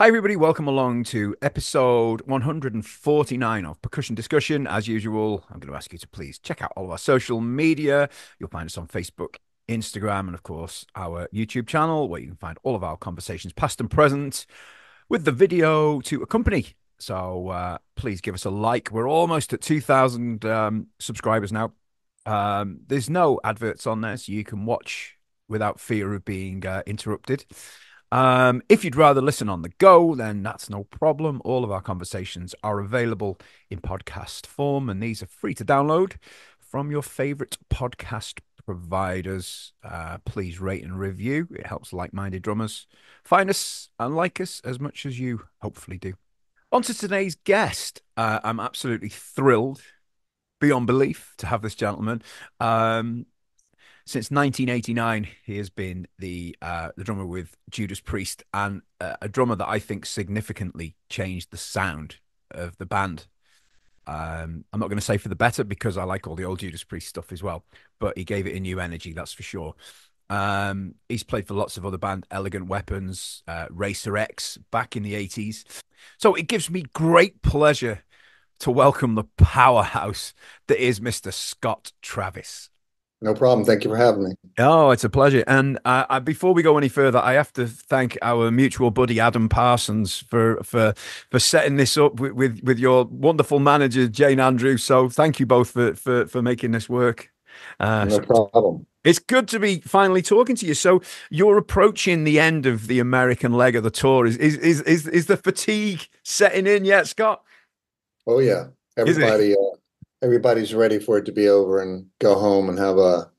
Hi, everybody. Welcome along to episode 149 of Percussion Discussion. As usual, I'm going to ask you to please check out all of our social media. You'll find us on Facebook, Instagram, and of course, our YouTube channel, where you can find all of our conversations, past and present, with the video to accompany. So please give us a like. We're almost at 2,000 subscribers now. There's no adverts on there, so you can watch without fear of being interrupted. If you'd rather listen on the go, then that's no problem. All of our conversations are available in podcast form, and these are free to download from your favorite podcast providers. Please rate and review. It helps like-minded drummers find us and like us as much as you hopefully do. On to today's guest. I'm absolutely thrilled, beyond belief, to have this gentleman. Since 1989, he has been the drummer with Judas Priest, and a drummer that I think significantly changed the sound of the band. I'm not going to say for the better, because I like all the old Judas Priest stuff as well, but he gave it a new energy, that's for sure. He's played for lots of other bands, Elegant Weapons, Racer X, back in the 80s. So it gives me great pleasure to welcome the powerhouse that is Mr. Scott Travis. No problem. Thank you for having me. Oh, it's a pleasure. And before we go any further, I have to thank our mutual buddy Adam Parsons for setting this up with your wonderful manager Jane Andrews. So thank you both for making this work. No So problem. it's good to be finally talking to you. So you're approaching the end of the American leg of the tour. Is the fatigue setting in yet, Scott? Oh yeah. Is it? Everybody's ready for it to be over and go home and have a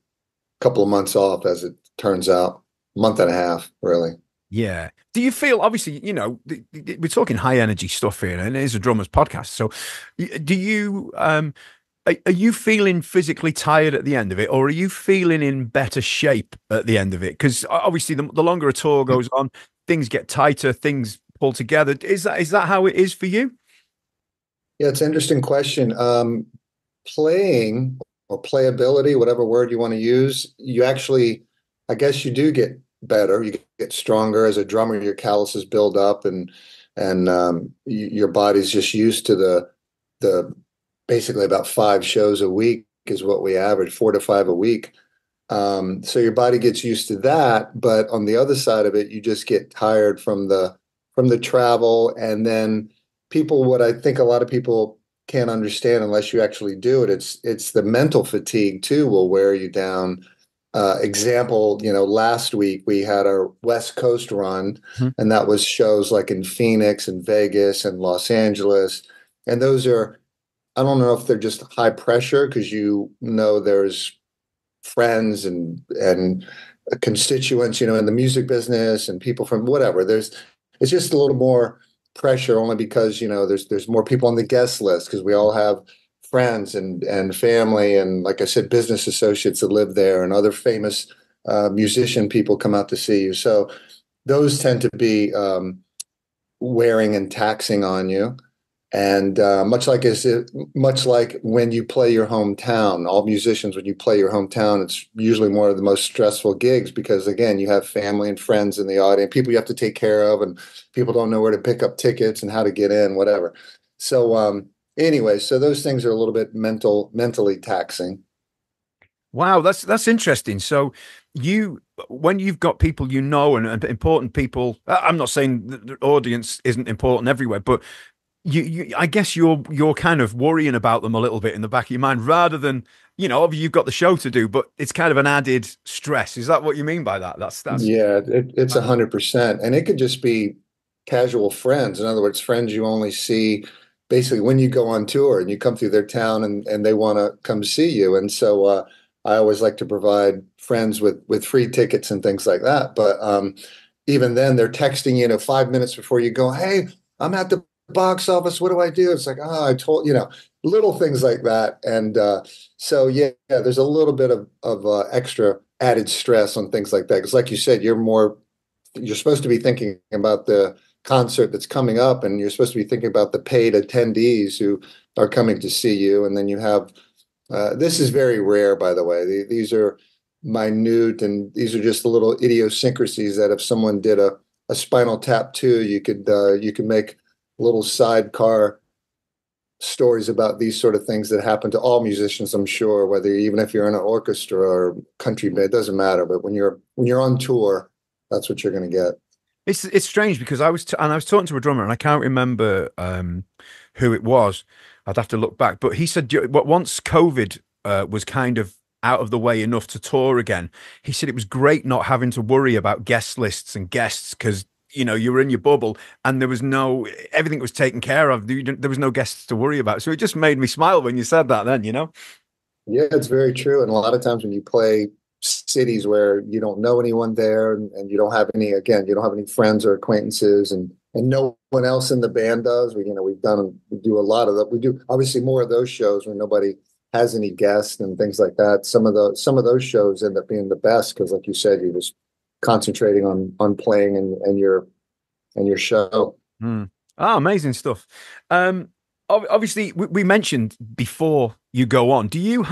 couple of months off, as it turns out. Month and a half, really. Yeah. Do you feel, obviously, we're talking high energy stuff here, and it is a drummer's podcast. So do you, are you feeling physically tired at the end of it, or are you feeling in better shape at the end of it? Because obviously, the longer a tour goes on, things get tighter, things pull together. Is that how it is for you? Yeah, it's an interesting question. Playing or playability, whatever word you want to use, you actually, I guess you do get better. You get stronger as a drummer. Your calluses build up, and your body's just used to the basically about 5 shows a week is what we average, 4 to 5 a week. So your body gets used to that, but on the other side of it, you just get tired from the travel, and then what I think a lot of people can't understand unless you actually do it. It's the mental fatigue too will wear you down. Example, last week we had our West Coast run, Mhm. and that was shows like in Phoenix and Vegas and Los Angeles. And those are, I don't know if they're just high pressure because there's friends and constituents, in the music business and people from whatever. It's just a little more pressure only because there's more people on the guest list because we all have friends and family and, like I said, business associates that live there, and other famous musician people come out to see you. So those tend to be wearing and taxing on you. And much like when you play your hometown, all musicians, when you play your hometown, it's usually one of the most stressful gigs because, again, you have family and friends in the audience, people you have to take care of, and people don't know where to pick up tickets and how to get in, whatever. So, anyway, so those things are a little bit mentally taxing. Wow, that's interesting. So when you've got people and important people, I'm not saying the audience isn't important everywhere, but I guess you're kind of worrying about them a little bit in the back of your mind, rather than, obviously you've got the show to do, but it's kind of an added stress. Is that what you mean by that? That's Yeah, it's 100%. And it could just be casual friends. In other words, friends you only see basically when you go on tour and you come through their town and they want to come see you. And so I always like to provide friends with free tickets and things like that. But even then, they're texting you, 5 minutes before you go, "Hey, I'm at the box office. What do I do?" It's like, "Oh, I told," little things like that. And so, yeah, there's a little bit of extra added stress on things like that. Because like you said, you're supposed to be thinking about the concert that's coming up, and you're supposed to be thinking about the paid attendees who are coming to see you. And then you have, this is very rare, by the way. These are minute, and these are just the little idiosyncrasies that if someone did a a Spinal Tap too. You could make little sidecar stories about these sort of things that happen to all musicians, I'm sure, whether even if you're in an orchestra or country band, it doesn't matter. But when you're on tour, that's what you're going to get. It's strange because I was talking to a drummer and I can't remember who it was. I'd have to look back, but he said once COVID was kind of out of the way enough to tour again, he said it was great not having to worry about guest lists and guests because you were in your bubble and there was no everything was taken care of. There was no guests to worry about, so it just made me smile when you said that. Then. Yeah, it's very true. And a lot of times when you play cities where you don't know anyone there and you don't have any, again, you don't have any friends or acquaintances and no one else in the band does. We do a lot of that. We do obviously more of those shows where nobody has any guests and things like that. Some of those shows end up being the best because, like you said, you're just concentrating on playing and your show. Mm. Oh, amazing stuff. Obviously, we mentioned before you go on. Do you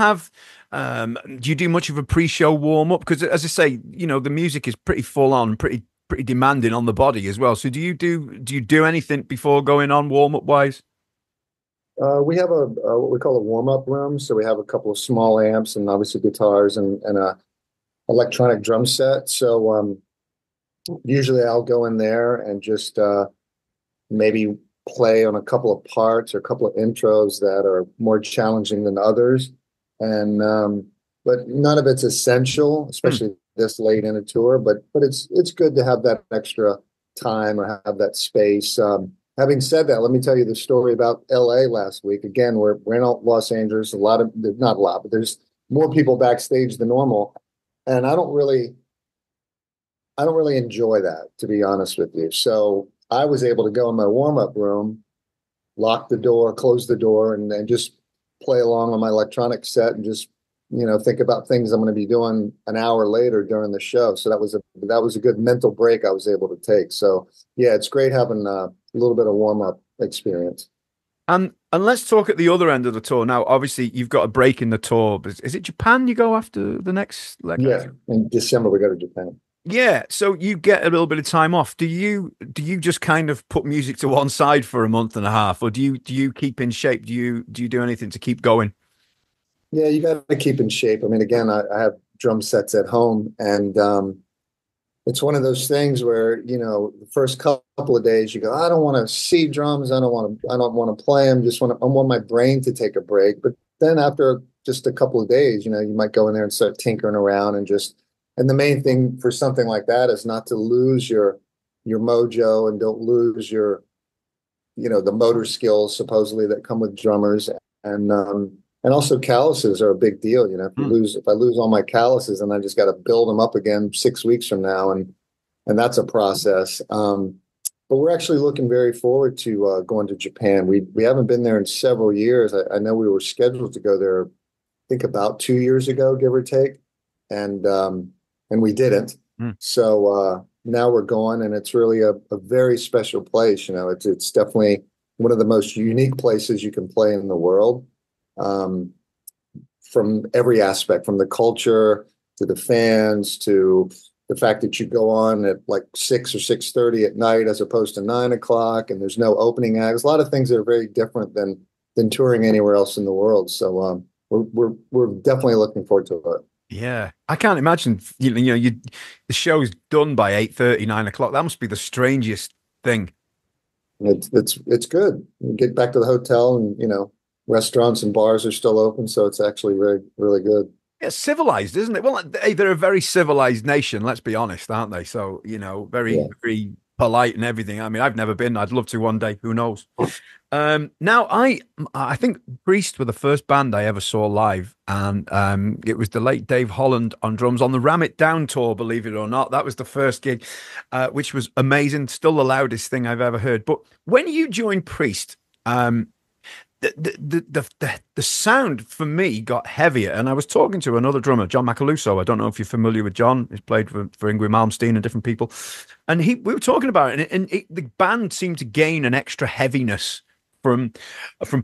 do much of a pre-show warm up? Because as I say, the music is pretty full on, pretty demanding on the body as well. So do you do anything before going on warm up wise? We have a what we call a warm up room. So we have a couple of small amps and obviously guitars and a electronic drum set. So usually I'll go in there and just maybe play on a couple of parts or a couple of intros that are more challenging than others. And but none of it's essential, especially this late in a tour. But it's good to have that extra time or have that space. Having said that, let me tell you the story about LA last week. Again, we're in Los Angeles, not a lot, but there's more people backstage than normal. And I don't really enjoy that, to be honest with you. So I was able to go in my warm-up room, lock the door, close the door, and then just play along on my electronic set and just, think about things I'm going to be doing an hour later during the show. So that was a good mental break I was able to take. So yeah, it's great having a little bit of warm-up experience. And let's talk at the other end of the tour. Now, obviously, you've got a break in the tour. But is it Japan you go after the next leg? Yeah, in December we go to Japan. Yeah, so you get a little bit of time off. Do you just kind of put music to one side for a month and a half, or do you keep in shape? Do you do anything to keep going? Yeah, you got to keep in shape. I mean, again, I have drum sets at home, and it's one of those things where the first couple of days you go, I don't want to see drums, I don't want to play them. I want my brain to take a break. But then after just a couple of days, you might go in there and start tinkering around and the main thing for something like that is not to lose your mojo and don't lose your the motor skills supposedly that come with drummers and also calluses are a big deal. If I lose all my calluses and I just got to build them up again 6 weeks from now and that's a process. But we're actually looking very forward to going to Japan. We haven't been there in several years. I know we were scheduled to go there, I think about 2 years ago, give or take, and we didn't. So now we're going, and it's really a very special place. It's definitely one of the most unique places you can play in the world, from every aspect, from the culture to the fans to the fact that you go on at like 6 or 6:30 at night as opposed to 9 o'clock, and there's no opening acts. A lot of things that are very different than touring anywhere else in the world. So we're definitely looking forward to it. Yeah, I can't imagine. The show's done by 8:30, 9 o'clock. That must be the strangest thing. It's good. You get back to the hotel, and restaurants and bars are still open, so it's actually really really good. Yeah, civilized, isn't it? Well, they're a very civilized nation. Let's be honest, aren't they? So very Yeah. very polite and everything. I mean, I've never been. I'd love to one day. Who knows? Now I think Priest were the first band I ever saw live, and it was the late Dave Holland on drums on the Ram It Down tour. Believe it or not, that was the first gig, which was amazing. Still the loudest thing I've ever heard. But when you joined Priest, the sound for me got heavier, and I was talking to another drummer, John Macaluso. I don't know if you're familiar with John. He's played for Yngwie Malmsteen and different people, and we were talking about it, and the band seemed to gain an extra heaviness from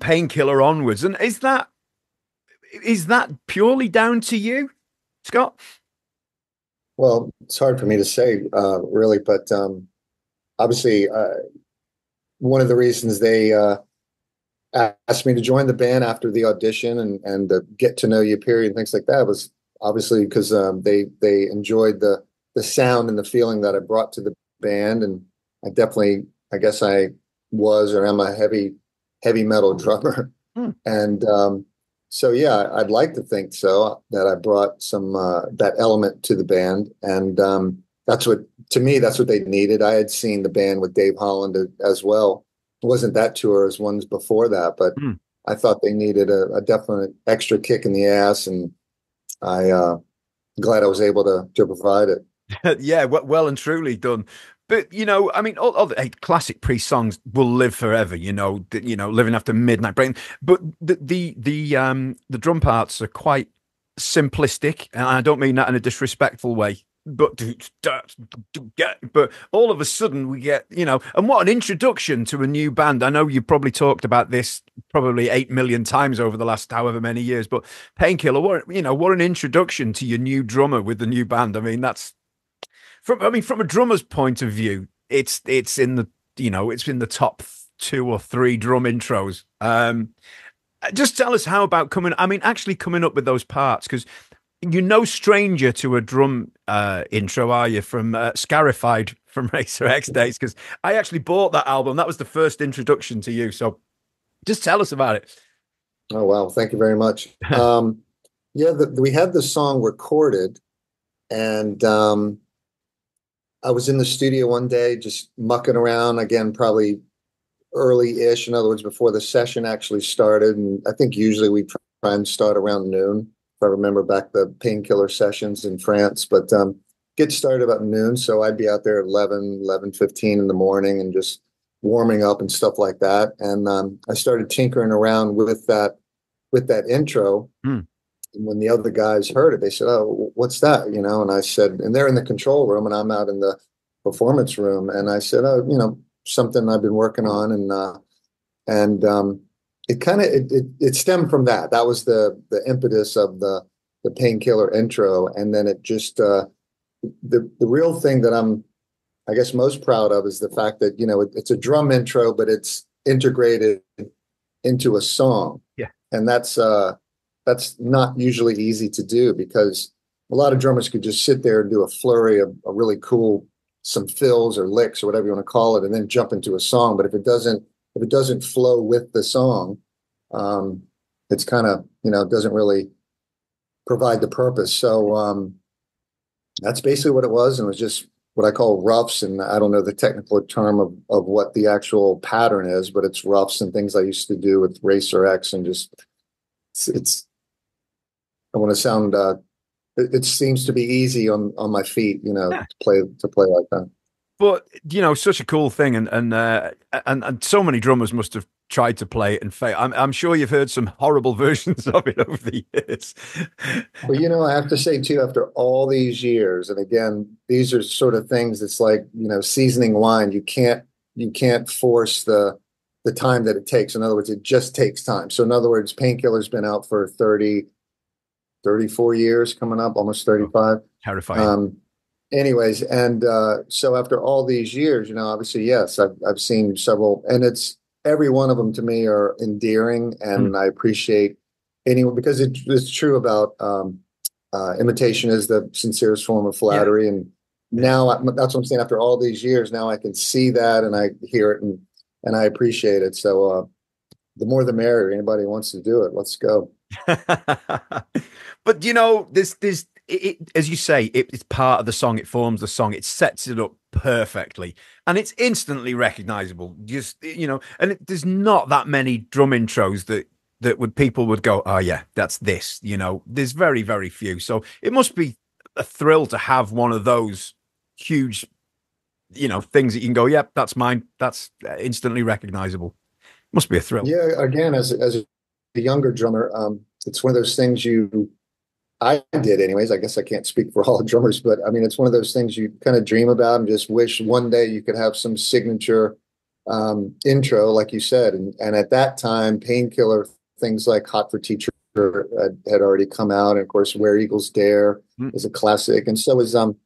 Painkiller onwards. And is that purely down to you, Scott? Well, it's hard for me to say, really, but obviously, one of the reasons they asked me to join the band after the audition and the get to know you period and things like that was obviously because they enjoyed the sound and the feeling that I brought to the band, and I definitely, I guess I was or am a heavy metal drummer. Hmm. And so yeah, I'd like to think so, that I brought some that element to the band, and that's what, to me, that's what they needed. I had seen the band with Dave Holland as well. It wasn't that tour as ones before that, but Hmm. I thought they needed a definite extra kick in the ass, and I glad I was able to provide it. Yeah, well and truly done. But I mean, all the classic Priest songs will live forever. Living after midnight brain. But the drum parts are quite simplistic, and I don't mean that in a disrespectful way. But all of a sudden we get, and what an introduction to a new band. I know you probably talked about this probably 8 million times over the last however many years, but Painkiller, what an introduction to your new drummer with the new band. I mean, that's from a drummer's point of view, it's in the it's in the top two or three drum intros. Just tell us how about actually coming up with those parts, because you're no stranger to a drum intro, are you? From Scarified from Racer X days, because I actually bought that album. That was the first introduction to you. So just tell us about it. Oh wow, thank you very much. Yeah, we had the song recorded, and I was in the studio one day just mucking around again, probably early-ish, in other words, before the session actually started. And I think usually we try and start around noon, if I remember back the Painkiller sessions in France, but get started about noon. So I'd be out there at 11:15 in the morning and just warming up and stuff like that. And I started tinkering around with that intro. Hmm. And when the other guys heard it, they said, "Oh, what's that?" And I said, and they're in the control room, and I'm out in the performance room, and I said, "Oh, something I've been working on," and it kind of it stemmed from that. That was the impetus of the Painkiller intro, and then it just the real thing that I'm, I guess, most proud of is the fact that it's a drum intro, but it's integrated into a song, Yeah. and that's not usually easy to do, because a lot of drummers could just sit there and do a flurry of a really cool, some fills or licks or whatever you want to call it, and then jump into a song. But if it doesn't flow with the song, it's kind of, doesn't really provide the purpose. So that's basically what it was, and it was just what I call roughs, and I don't know the technical term of what the actual pattern is, but it's roughs and things I used to do with Racer X, and just it's I want to sound it seems to be easy on my feet, to play like that. But such a cool thing, and so many drummers must have tried to play it and fail. I'm sure you've heard some horrible versions of it over the years. But I have to say too, after all these years, and again, these are sort of things that's like, seasoning wine. You can't force the time that it takes. In other words, it just takes time. So in other words, Painkiller's been out for 34 years, coming up, almost 35. Terrifying. Anyways, and so after all these years, obviously, yes, I've seen several, and it's every one of them to me are endearing, Mm. and I appreciate anyone, because it's true about imitation is the sincerest form of Yeah. flattery, and now that's what I'm saying. After all these years, now I can see that, and I hear it, and I appreciate it. So the more the merrier. Anybody who wants to do it, let's go. But this as you say, it's part of the song. It forms the song. It sets it up perfectly, and it's instantly recognizable. Just and there's not that many drum intros that people would go, oh yeah, that's this. There's very very few. So it must be a thrill to have one of those huge, things that you can go, yep, that's mine. That's instantly recognizable. Must be a thrill. Yeah, again, as a younger drummer, it's one of those things I did anyways. I guess I can't speak for all drummers, but I mean, it's one of those things you kind of dream about and just wish one day you could have some signature intro, like you said. And at that time, Painkiller, things like Hot for Teacher had already come out. And of course, Where Eagles Dare Mm. is a classic. And so is um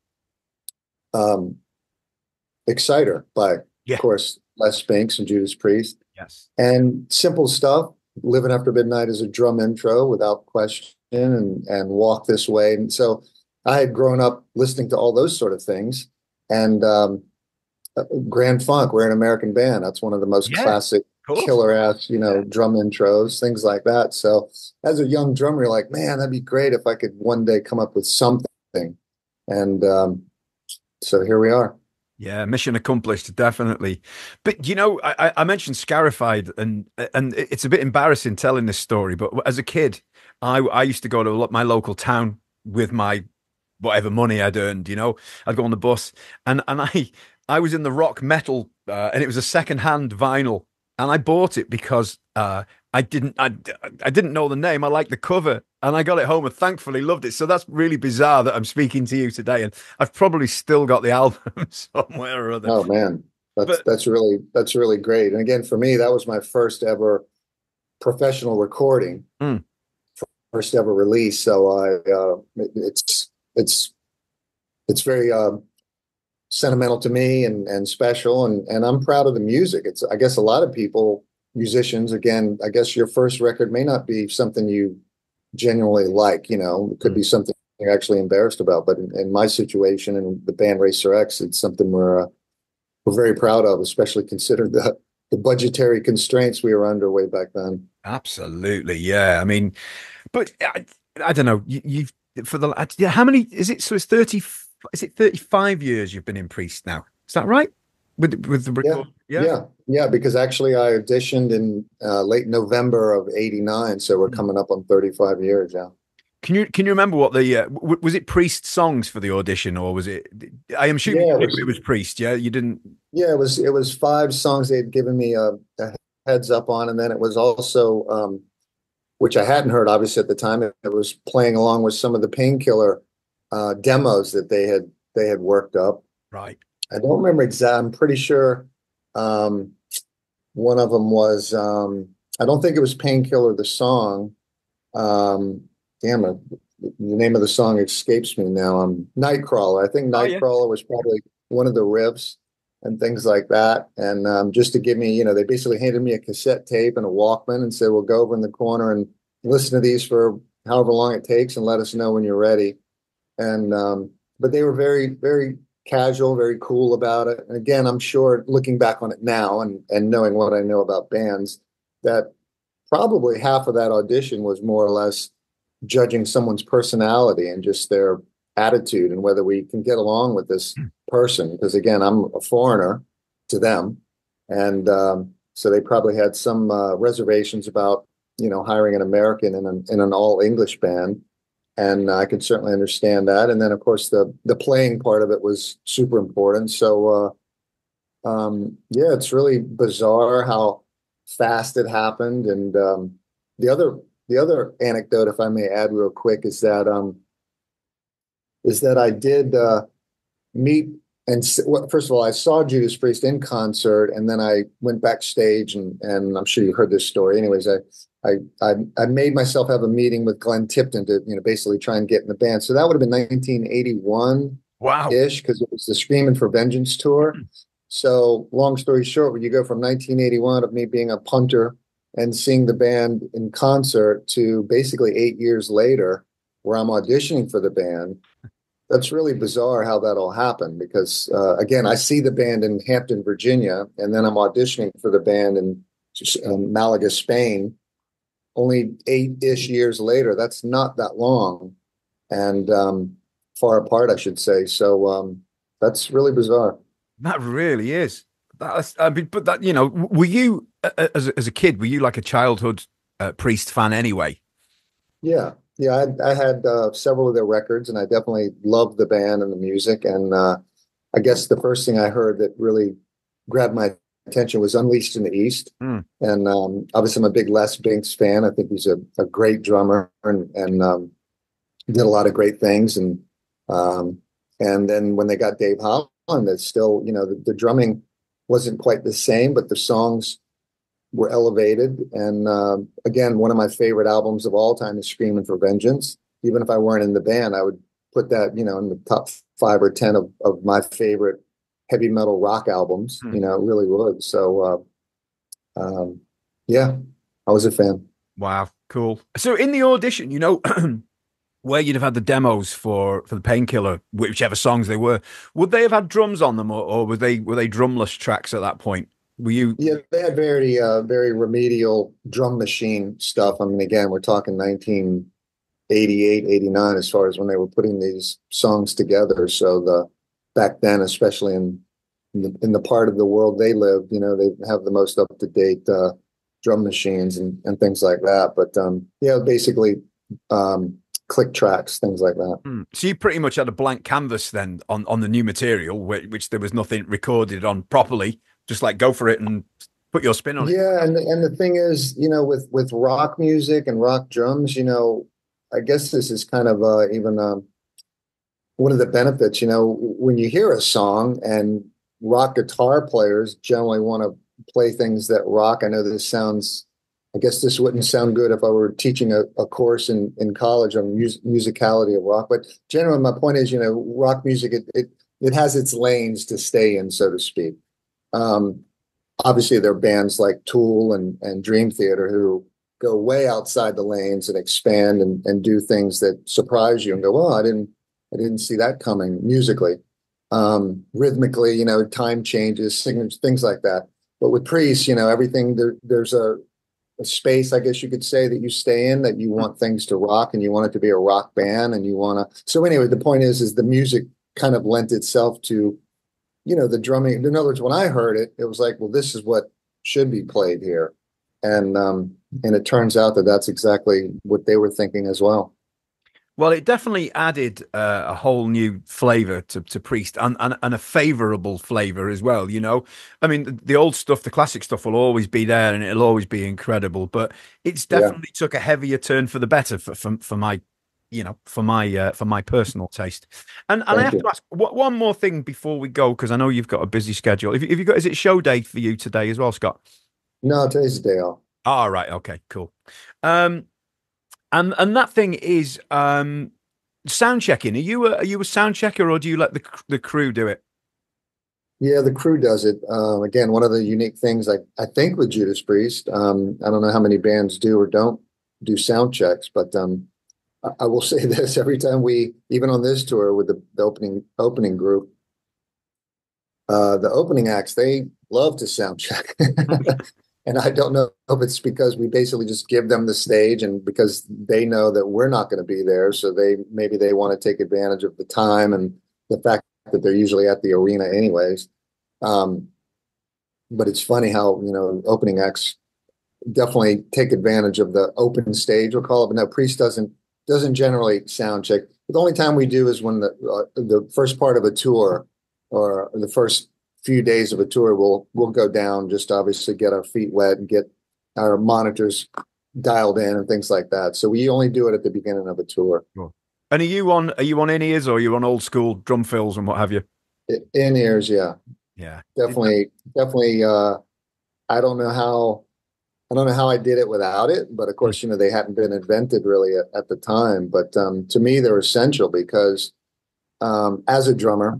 Exciter by, of Yeah. course, Les Spinks and Judas Priest. Yes. And simple stuff. Living After Midnight is a drum intro without question, and Walk This Way. And so I had grown up listening to all those sort of things. And Grand Funk, We're an American Band. That's one of the most Yeah. classic Of course. killer ass, Yeah. drum intros, things like that. So as a young drummer, you're like, man, that'd be great if I could one day come up with something. And so here we are. Yeah, mission accomplished, definitely. But I mentioned Scarified, and it's a bit embarrassing telling this story. But as a kid, I used to go to my local town with my whatever money I'd earned. I'd go on the bus, and I was in the rock metal, and it was a second-hand vinyl, and I bought it because I didn't know the name. I liked the cover, and I got it home and thankfully loved it. So that's really bizarre that I'm speaking to you today, and I've probably still got the album somewhere or other. Oh man, But that's really great. And again, for me, that was my first ever professional recording, mm, first ever release. So it's very sentimental to me and special, and I'm proud of the music. It's, I guess, a lot of people, musicians, again, I guess your first record may not be something you genuinely like. It could be something you're actually embarrassed about. But in my situation and the band Racer X, it's something we're very proud of, especially considering the budgetary constraints we were under way back then. absolutely, yeah. I mean, but I don't know. You've for the yeah, how many is it? So it's 30. Is it 35 years you've been in Priest now? Is that right? With the Yeah, record? Yeah. yeah. Because actually, I auditioned in late November of '89, so we're Hmm. coming up on 35 years. Yeah. Can you remember what the was it Priest songs for the audition, or was it? I am assuming Yeah, you knew it was Priest. Yeah, you didn't. yeah. It was 5 songs they'd given me a heads up on, and then it was also, which I hadn't heard obviously at the time. It was playing along with some of the Painkiller demos that they had worked up. Right. I don't remember exact. I'm pretty sure um, one of them was. I don't think it was Painkiller, the song. Um, damn it, the name of the song escapes me now. Nightcrawler. I think Oh yeah. Nightcrawler was probably one of the riffs and things like that. And just to give me, they basically handed me a cassette tape and a Walkman and said, "We'll go over in the corner and listen to these for however long it takes, and let us know when you're ready." And but they were very, very casual, very cool about it. And again, I'm sure looking back on it now and knowing what I know about bands, that probably half of that audition was more or less judging someone's personality and just their attitude and whether we can get along with this person. Because again, I'm a foreigner to them, and so they probably had some reservations about hiring an American in an all English band. And I could certainly understand that. And then, of course, the playing part of it was super important. So, yeah, it's really bizarre how fast it happened. And the other anecdote, if I may add real quick, is that I did meet well, first of all, I saw Judas Priest in concert, and then I went backstage, and I'm sure you heard this story. Anyways, I made myself have a meeting with Glenn Tipton to basically try and get in the band. So that would have been 1981 Wow. ish, because it was the Screaming for Vengeance tour. So long story short, when you go from 1981 of me being a punter and seeing the band in concert to basically 8 years later, where I'm auditioning for the band. That's really bizarre how that all happened, because again, I see the band in Hampton, Virginia, and then I'm auditioning for the band in Malaga, Spain, only 8-ish years later. That's not that long, and far apart, I should say. So that's really bizarre. That really is. That's, I mean, but that, were you, as a kid, were you like a childhood Priest fan anyway? Yeah, yeah. I had several of their records, and I definitely loved the band and the music. And I guess the first thing I heard that really grabbed my attention was Unleashed in the East. Mm. And obviously, I'm a big Les Binks fan. I think he's a great drummer, and did a lot of great things. And then when they got Dave Holland, it's still, the drumming wasn't quite the same, but the songs were elevated. And again, one of my favorite albums of all time is Screaming for Vengeance. Even if I weren't in the band, I would put that, in the top 5 or 10 of my favorite heavy metal rock albums. Hmm. You know, it really would. So yeah, I was a fan. Wow, cool. So in the audition, where you'd have had the demos for the Painkiller, whichever songs they were, would they have had drums on them, or were they drumless tracks at that point? Were you? Yeah, they had very remedial drum machine stuff. I mean, again, we're talking 1988, 89 as far as when they were putting these songs together. So the back then, especially in the part of the world they lived, you know, they have the most up to date drum machines and things like that. But yeah, basically um, click tracks, things like that. So you pretty much had a blank canvas then on the new material, which there was nothing recorded on properly. Just like go for it and put your spin on it. Yeah, and the thing is, you know, with rock music and rock drums, you know, I guess this is kind of even one of the benefits. You know, when you hear a song and rock guitar players generally want to play things that rock. I know this sounds, I guess this wouldn't sound good if I were teaching a course in college on musicality of rock, but generally my point is, you know, rock music, it has its lanes to stay in, so to speak. Um, Obviously there are bands like Tool and Dream Theater who go way outside the lanes and expand and do things that surprise you and go, oh, I didn't see that coming musically. Rhythmically, you know, time changes, signatures, things like that. But with Priest, you know, everything there's a space, I guess you could say, that you stay in, that you want things to rock and you want it to be a rock band and you want to. So anyway, the point is the music kind of lent itself to, you know, the drumming. In other words, when I heard it, it was like, well, this is what should be played here. And it turns out that that's exactly what they were thinking as well. Well, it definitely added a whole new flavor to Priest and a favorable flavor as well. I mean, the old stuff, the classic stuff will always be there and it'll always be incredible, but it's Yeah. definitely took a heavier turn for the better for my, for my personal taste. And I Thank have to you. ask one more thing before we go, because I know you've got a busy schedule. If you got, is it show day for you today as well, Scott? No, today's the day off. All right. Okay, cool. Um, and that thing is sound checking. Are you a sound checker or do you let the crew do it? Yeah, the crew does it. Again, one of the unique things I think with Judas Priest, I don't know how many bands do or don't do sound checks, but I will say this: every time we, even on this tour with the opening group, the opening acts, they love to sound check. And I don't know if it's because we basically just give them the stage and because they know that we're not going to be there. So maybe they want to take advantage of the time and the fact that they're usually at the arena anyways. Um, but it's funny how, you know, opening acts definitely take advantage of the open stage, we'll call it. But no, Priest doesn't generally sound check. The only time we do is when the first part of a tour or the first few days of a tour, we'll go down, just obviously get our feet wet and get our monitors dialed in and things like that. So we only do it at the beginning of a tour. Sure. And are you on InEars or are you on old school drum fills and what have you? InEars, yeah, Yeah. definitely. I don't know how I did it without it, but of course, you know, they hadn't been invented really at the time. But to me, they're essential because as a drummer,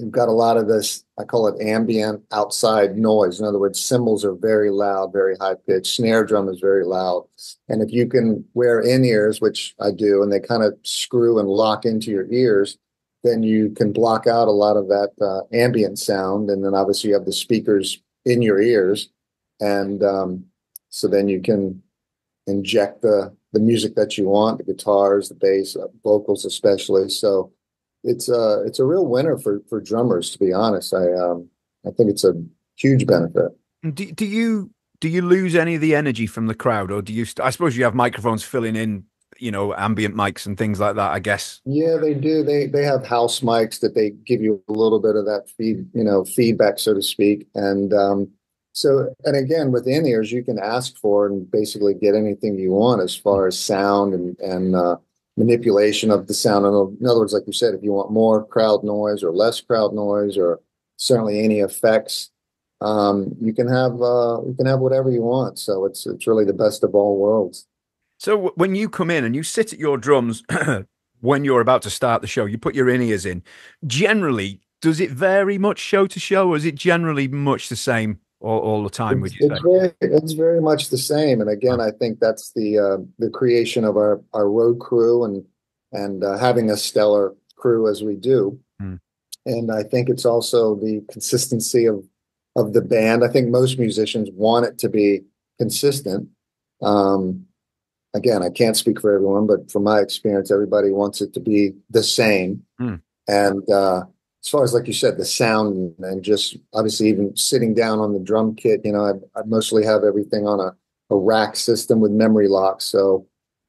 you've got a lot of this, I call it ambient outside noise. In other words, cymbals are very loud, very high pitched. Snare drum is very loud. And if you can wear in-ears, which I do, and they kind of screw and lock into your ears, then you can block out a lot of that ambient sound. And then obviously you have the speakers in your ears. And so then you can inject the music that you want, the guitars, the bass, vocals especially. So it's a real winner for drummers, to be honest. I think it's a huge benefit. Do you lose any of the energy from the crowd, or do you? I suppose you have microphones filling in, ambient mics and things like that. I guess. Yeah, they do. They have house mics that they give you a little bit of that feedback, so to speak. And and again, with in-ears, you can ask for and basically get anything you want as far as sound and manipulation of the sound. In other words, like you said, if you want more crowd noise or less crowd noise, or certainly any effects, you can have whatever you want. So it's really the best of all worlds. So when you come in and you sit at your drums when you're about to start the show, you put your in-ears in. Generally, Does it vary much show to show, or is it generally much the same all the time, would you say? It's very much the same. And again, Oh, I think that's the creation of our road crew and having a stellar crew as we do. hmm. And I think it's also the consistency of the band. I think most musicians want it to be consistent. Um, Again, I can't speak for everyone, but from my experience, everybody wants it to be the same. Hmm. And as far as, like you said, the sound and just obviously even sitting down on the drum kit, I mostly have everything on a rack system with memory locks. So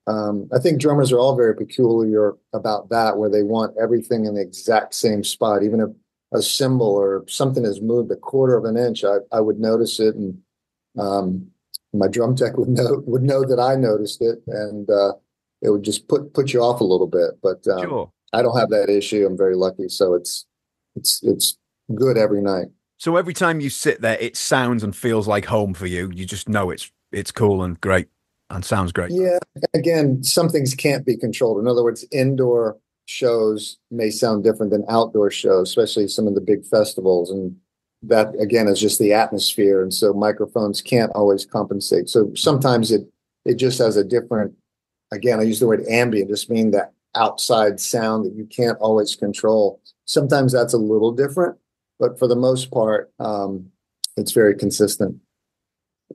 I think drummers are all very peculiar about that, where they want everything in the exact same spot. Even if a cymbal or something has moved a quarter of an inch, I would notice it, and my drum tech would know that I noticed it, and it would just put you off a little bit. But Sure. I don't have that issue. I'm very lucky, so it's good every night. So every time you sit there, it sounds and feels like home for you. You just know it's cool and great and sounds great. Yeah, again, some things can't be controlled. In other words, indoor shows may sound different than outdoor shows, especially some of the big festivals. And that, again, is just the atmosphere. And so microphones can't always compensate. So sometimes it just has a different, again, I use the word ambient, just meaning that outside sound that you can't always control. Sometimes that's a little different, but for the most part, it's very consistent.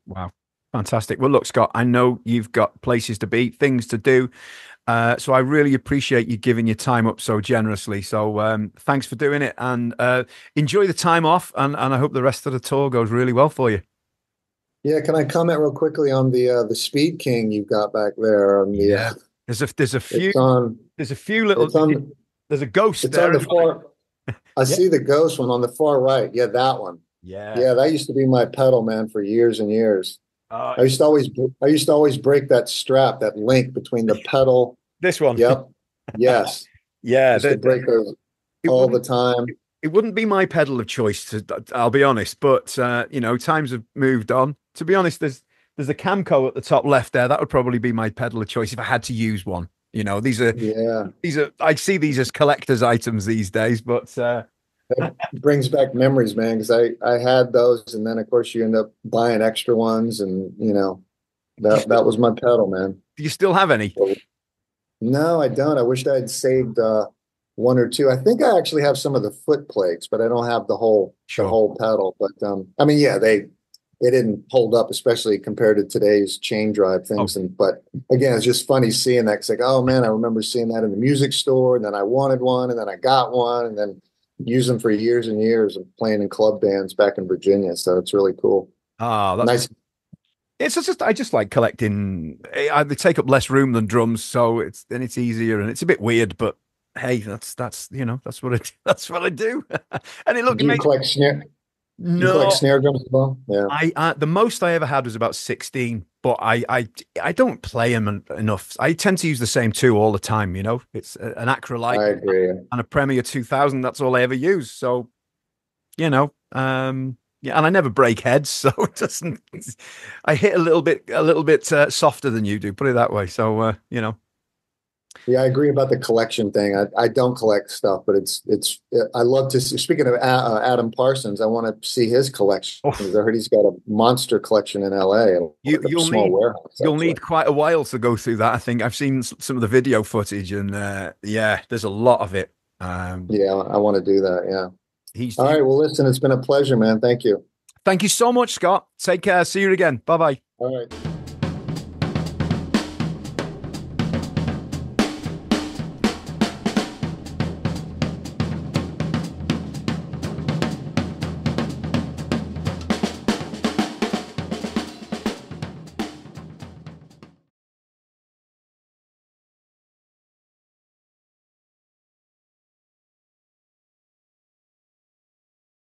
Wow. Fantastic. Well, look, Scott, I know you've got places to be, things to do. So I really appreciate you giving your time up so generously. So thanks for doing it, and enjoy the time off. And I hope the rest of the tour goes really well for you. Yeah, can I comment real quickly on the Speed King you've got back there? On the Yeah. There's a few it's on there's a few little it's on there's a ghost it's on there the as well. far. I Yeah. see the ghost one on the far right. Yeah, that one. Yeah. Yeah, that used to be my pedal, man, for years and years. Uh, I used to always break that strap, that link between the pedal. this one. Yep. Yes. Yeah. Used to break those It all the wouldn't time. it wouldn't be my pedal of choice, I'll be honest, but times have moved on. To be honest, there's a Camco at the top left there. That would probably be my pedal of choice if I had to use one. These are Yeah. I see these as collector's items these days, but That brings back memories, man, because I had those, and then of course you end up buying extra ones, and that was my pedal, man. do you still have any? No, I don't. I wish I'd saved one or two. I think I actually have some of the foot plates, but I don't have the whole Sure. pedal. But I mean, yeah, they didn't hold up, especially compared to today's chain drive Oh, things. But again, it's just funny seeing that. It's like, oh man, I remember seeing that in the music store, and then I wanted one, and then I got one, and then used them for years and years of playing in club bands back in Virginia. So it's really cool. that's Nice. it's just I just like collecting. They take up less room than drums, so it's easier and it's a bit weird, but hey, that's what that's what I do. And it Do you makes collect snare? Do you collect no. snare drums as well? Yeah. I the most I ever had was about 16, but I don't play them enough. I tend to use the same two all the time. It's an Acrolite I agree. and a Premier 2000. That's all I ever use. So yeah, and I never break heads, so it doesn't. I hit a little bit softer than you do. Put it that way. So Yeah, I agree about the collection thing. I don't collect stuff, but I love to see. Speaking of Adam Parsons, I want to see his collection. oh, I heard he's got a monster collection in LA, and you like a you'll small need warehouse. you'll Actually. need quite a while to go through that. I think I've seen some of the video footage, and yeah, there's a lot of it. Yeah, I want to do that. Yeah. He's All right. Well, listen, it's been a pleasure, man. Thank you. Thank you so much, Scott. Take care. See you again. Bye bye. All right.